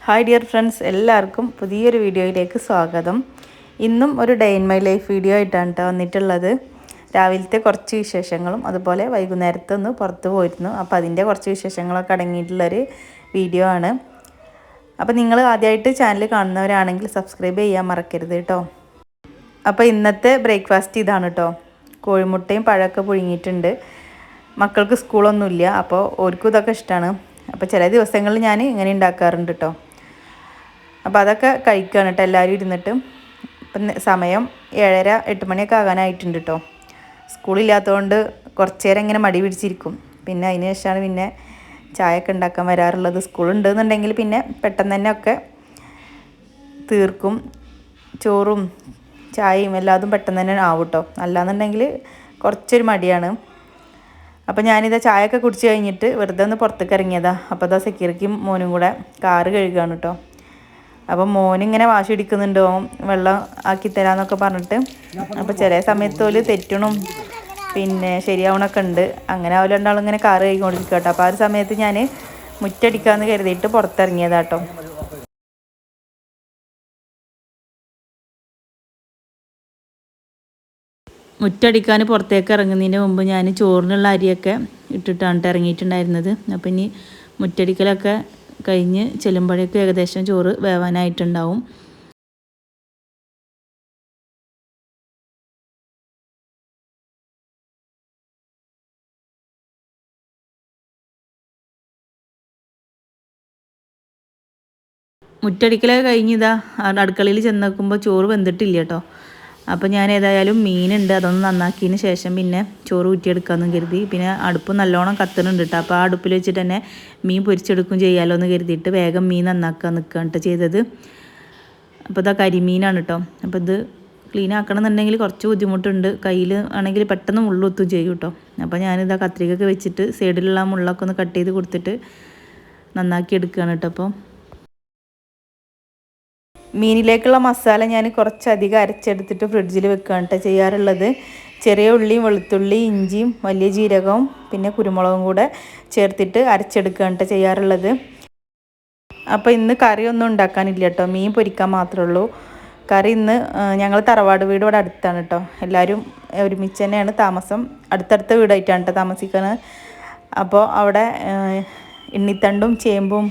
Hi dear friends, എല്ലാവർക്കും പുതിയൊരു വീഡിയോയിലേക്ക് സ്വാഗതം. ഇന്നും ഒരു day in my life video ആയിട്ടാണ് കേട്ടോ വന്നിട്ടുള്ളത്. രാവിലത്തെ കുറച്ച് വിശേഷങ്ങളും അതുപോലെ വൈകുന്നേരത്തെ ഒന്ന് പുറത്ത് പോയിരുന്നു. അപ്പോൾ അതിൻ്റെ കുറച്ച് വിശേഷങ്ങളൊക്കെ അടങ്ങിയിട്ടുള്ളൊരു വീഡിയോ ആണ്. അപ്പോൾ നിങ്ങൾ ആദ്യമായിട്ട് ചാനൽ കാണുന്നവരാണെങ്കിൽ സബ്സ്ക്രൈബ് ചെയ്യാൻ മറക്കരുത് കേട്ടോ. അപ്പോൾ ഇന്നത്തെ ബ്രേക്ക്ഫാസ്റ്റ് ഇതാണ് കേട്ടോ. കോഴിമുട്ടയും പഴമൊക്കെ പുഴുങ്ങിയിട്ടുണ്ട്. മക്കൾക്ക് സ്കൂളൊന്നുമില്ല, അപ്പോൾ ഓർക്കും ഇതൊക്കെ ഇഷ്ടമാണ്. അപ്പോൾ ചില ദിവസങ്ങളിൽ ഞാൻ ഇങ്ങനെ ഉണ്ടാക്കാറുണ്ട് കേട്ടോ. അപ്പോൾ അതൊക്കെ കഴിക്കുകയാണ് കേട്ടോ എല്ലാവരും ഇരുന്നിട്ട്. ഇപ്പം സമയം 7:30-8 മണിയൊക്കെ ആകാനായിട്ടുണ്ട് കേട്ടോ. സ്കൂളില്ലാത്തതുകൊണ്ട് കുറച്ച് നേരം ഇങ്ങനെ മടി പിടിച്ചിരിക്കും. പിന്നെ അതിന് ശേഷമാണ് പിന്നെ ചായയൊക്കെ ഉണ്ടാക്കാൻ വരാറുള്ളത്. സ്കൂളുണ്ടെന്നുണ്ടെങ്കിൽ പിന്നെ പെട്ടെന്ന് തന്നെ ഒക്കെ തീർക്കും. ചോറും ചായയും എല്ലാതും പെട്ടെന്ന് തന്നെ ആവും കേട്ടോ. അല്ലാന്നുണ്ടെങ്കിൽ കുറച്ചൊരു മടിയാണ്. അപ്പോൾ ഞാനിതാ ചായയൊക്കെ കുടിച്ച് കഴിഞ്ഞിട്ട് വെറുതെ ഒന്ന് പുറത്തേക്ക് ഇറങ്ങിയതാണ്. അപ്പോൾ അതാ സെക്യൂരിറ്റിയും മോനും കൂടെ കാറ് കഴുകുകയാണ് കേട്ടോ. അപ്പോൾ മോനിങ്ങനെ വാശി പിടിക്കുന്നുണ്ടോ വെള്ളം ആക്കി തരാമെന്നൊക്കെ പറഞ്ഞിട്ട്. അപ്പോൾ ചില സമയത്ത് ഓല് തെറ്റണും പിന്നെ ശരിയാവണമൊക്കെ ഉണ്ട്. അങ്ങനെ അവര് രണ്ടാളും ഇങ്ങനെ കാറ് കഴുകിക്കൊണ്ടിരിക്കുക കേട്ടോ. അപ്പോൾ ആ ഒരു സമയത്ത് ഞാൻ മുറ്റടിക്കാമെന്ന് കരുതിയിട്ട് പുറത്തിറങ്ങിയതാട്ടോ. മുറ്റടിക്കാൻ പുറത്തേക്ക് ഇറങ്ങുന്നതിന് മുമ്പ് ഞാൻ ചോറിനുള്ള അരിയൊക്കെ ഇട്ടിട്ടാണ് ഇറങ്ങിയിട്ടുണ്ടായിരുന്നത്. അപ്പം ഇനി മുറ്റടിക്കലൊക്കെ കഴിഞ്ഞ് ചെല്ലുമ്പോഴേക്കും ഏകദേശം ചോറ് വേവാനായിട്ടുണ്ടാവും. മുറ്റടിക്കലൊക്കെ കഴിഞ്ഞിതാ അടുക്കളയിൽ ചെന്ന് നോക്കുമ്പോൾ ചോറ് വെന്തിട്ടില്ല കേട്ടോ. അപ്പോൾ ഞാൻ ഏതായാലും മീനുണ്ട്, അതൊന്ന് നന്നാക്കിയതിന് ശേഷം പിന്നെ ചോറ് ഊറ്റിയെടുക്കാമെന്ന് കരുതി. പിന്നെ അടുപ്പ് നല്ലോണം കത്തുന്നുണ്ട് കേട്ടോ. അപ്പോൾ ആ അടുപ്പിൽ വെച്ചിട്ട് തന്നെ മീൻ പൊരിച്ചെടുക്കും ചെയ്യാമല്ലോ എന്ന് കരുതിയിട്ട് വേഗം മീൻ നന്നാക്കാൻ നിൽക്കുകയാണ് കേട്ടോ ചെയ്തത്. അപ്പോൾ ഇതാ കരിമീനാണ് കേട്ടോ. അപ്പോൾ ഇത് ക്ലീൻ ആക്കണമെന്നുണ്ടെങ്കിൽ കുറച്ച് ബുദ്ധിമുട്ടുണ്ട്. കയ്യിൽ ആണെങ്കിൽ പെട്ടെന്ന് മുള്ളുത്തും ചെയ്യും കേട്ടോ. അപ്പോൾ ഞാനിതാ കത്രികയൊക്കെ വെച്ചിട്ട് സൈഡിലുള്ള മുള്ളൊക്കെ ഒന്ന് കട്ട് ചെയ്ത് കൊടുത്തിട്ട് നന്നാക്കി എടുക്കുകയാണ് കേട്ടോ. അപ്പോൾ മീനിലേക്കുള്ള മസാല ഞാൻ കുറച്ചധികം അരച്ചെടുത്തിട്ട് ഫ്രിഡ്ജിൽ വെക്കുകയാണ് കേട്ടോ ചെയ്യാറുള്ളത്. ചെറിയ ഉള്ളിയും വെളുത്തുള്ളി ഇഞ്ചിയും വലിയ ജീരകവും പിന്നെ കുരുമുളകും കൂടെ ചേർത്തിട്ട് അരച്ചെടുക്കുകയാണ് കേട്ടോ ചെയ്യാറുള്ളത്. അപ്പോൾ ഇന്ന് കറിയൊന്നും ഉണ്ടാക്കാനില്ല കേട്ടോ, മീൻ പൊരിക്കാൻ മാത്രമേ ഉള്ളൂ. കറി ഇന്ന് ഞങ്ങൾ തറവാട് വീട് ഇവിടെ അടുത്താണ് കേട്ടോ. എല്ലാവരും ഒരുമിച്ച് തന്നെയാണ് താമസം. അടുത്തടുത്ത വീടായിട്ടാണ് കേട്ടോ താമസിക്കുന്നത്. അപ്പോൾ അവിടെ എണ്ണിത്തണ്ടും ചേമ്പും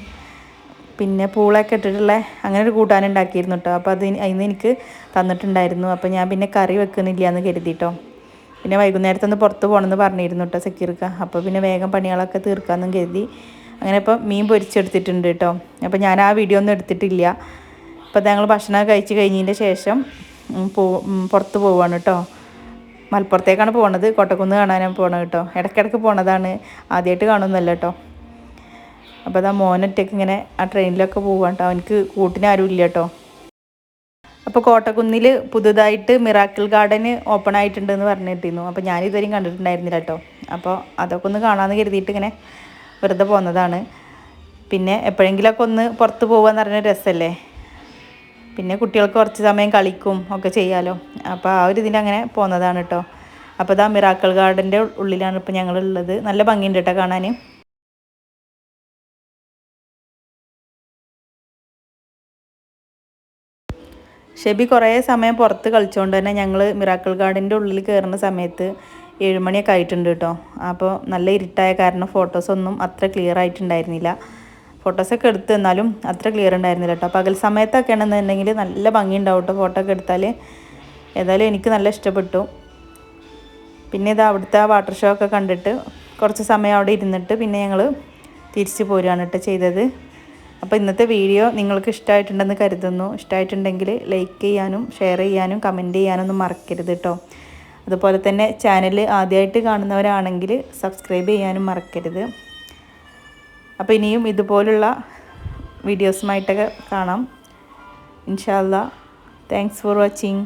പിന്നെ പൂളൊക്കെ ഇട്ടിട്ടുള്ള അങ്ങനെ ഒരു കൂട്ടാനുണ്ടാക്കിയിരുന്നു കേട്ടോ. അപ്പോൾ അതിന് എനിക്ക് തന്നിട്ടുണ്ടായിരുന്നു. അപ്പോൾ ഞാൻ പിന്നെ കറി വെക്കുന്നില്ല എന്ന് കരുതിട്ടോ. പിന്നെ വൈകുന്നേരത്തൊന്ന് പുറത്ത് പോകണമെന്ന് പറഞ്ഞിരുന്നു കേട്ടോ സെക്യൂരിക്ക. അപ്പോൾ പിന്നെ വേഗം പണികളൊക്കെ തീർക്കാമെന്നും കരുതി അങ്ങനെ ഇപ്പോൾ മീൻ പൊരിച്ചെടുത്തിട്ടുണ്ട് കേട്ടോ. അപ്പോൾ ഞാൻ ആ വീഡിയോ ഒന്നും എടുത്തിട്ടില്ല. അപ്പോൾ ഞങ്ങൾ ഭക്ഷണം കഴിച്ച് കഴിഞ്ഞതിൻ്റെ ശേഷം പുറത്ത് പോവുകയാണ് കേട്ടോ. മലപ്പുറത്തേക്കാണ് പോകുന്നത്, കോട്ടക്കുന്ന് കാണാനാണ് പോകണത് കേട്ടോ. ഇടയ്ക്കിടയ്ക്ക് പോണതാണ്, ആദ്യമായിട്ട് കാണുന്നല്ല കേട്ടോ. അപ്പോൾ അതാ മോനൊറ്റയ്ക്ക് ഇങ്ങനെ ആ ട്രെയിനിലൊക്കെ പോവാണ് കേട്ടോ. അവനക്ക് കൂട്ടിനാരും ഇല്ല കേട്ടോ. അപ്പോൾ കോട്ടക്കുന്നിൽ പുതുതായിട്ട് മിറാക്കിൾ ഗാർഡൻ ഓപ്പൺ ആയിട്ടുണ്ടെന്ന് പറഞ്ഞിട്ടിരുന്നു. അപ്പോൾ ഞാനിതുവരെയും കണ്ടിട്ടുണ്ടായിരുന്നില്ല കേട്ടോ. അപ്പോൾ അതൊക്കെ ഒന്ന് കാണാമെന്ന് കരുതിയിട്ട് ഇങ്ങനെ വെറുതെ പോകുന്നതാണ്. പിന്നെ എപ്പോഴെങ്കിലുമൊക്കെ ഒന്ന് പുറത്ത് പോകുകയെന്ന് പറഞ്ഞ രസമല്ലേ. പിന്നെ കുട്ടികൾക്ക് കുറച്ച് സമയം കളിക്കും ഒക്കെ ചെയ്യാമല്ലോ. അപ്പോൾ ആ ഒരു ഇതിൻ്റെ അങ്ങനെ പോകുന്നതാണ് കേട്ടോ. അപ്പോൾ ഇതാ മിറാക്കിൾ ഗാർഡൻ്റെ ഉള്ളിലാണ് ഇപ്പോൾ ഞങ്ങളുള്ളത്. നല്ല ഭംഗിയുണ്ട് കേട്ടോ കാണാൻ. ഷെബി കുറേ സമയം പുറത്ത് കളിച്ചുകൊണ്ട് തന്നെ ഞങ്ങൾ മിറാക്കിൾ ഗാർഡൻ്റെ ഉള്ളിൽ കയറുന്ന സമയത്ത് 7 മണിയൊക്കെ ആയിട്ടുണ്ട് കേട്ടോ. അപ്പോൾ നല്ല ഇരുട്ടായ കാരണം ഫോട്ടോസൊന്നും അത്ര ക്ലിയർ ആയിട്ടുണ്ടായിരുന്നില്ല. ഫോട്ടോസൊക്കെ എടുത്ത് എന്നാലും അത്ര ക്ലിയർ ഉണ്ടായിരുന്നില്ല കേട്ടോ. പകൽ സമയത്തൊക്കെ ആണെന്നുണ്ടെങ്കിൽ നല്ല ഭംഗി ഉണ്ടാവും കേട്ടോ ഫോട്ടോ ഒക്കെ എടുത്താൽ. ഏതായാലും എനിക്ക് നല്ല ഇഷ്ടപ്പെട്ടു. പിന്നെ ഇത് അവിടുത്തെ ആ വാട്ടർ ഷോ ഒക്കെ കണ്ടിട്ട് കുറച്ച് സമയം അവിടെ ഇരുന്നിട്ട് പിന്നെ ഞങ്ങൾ തിരിച്ച് പോരുകയാണ് കേട്ടോ ചെയ്തത്. അപ്പോൾ ഇന്നത്തെ വീഡിയോ നിങ്ങൾക്ക് ഇഷ്ടമായിട്ടുണ്ടെന്ന് കരുതുന്നു. ഇഷ്ടമായിട്ടുണ്ടെങ്കിൽ ലൈക്ക് ചെയ്യാനും ഷെയർ ചെയ്യാനും കമൻറ്റ് ചെയ്യാനൊന്നും മറക്കരുത് കേട്ടോ. അതുപോലെ തന്നെ ചാനൽ ആദ്യമായിട്ട് കാണുന്നവരാണെങ്കിൽ സബ്സ്ക്രൈബ് ചെയ്യാനും മറക്കരുത്. അപ്പോൾ ഇനിയും ഇതുപോലുള്ള വീഡിയോസുമായിട്ടൊക്കെ കാണാം ഇൻഷാ അല്ലാ. Thanks for watching.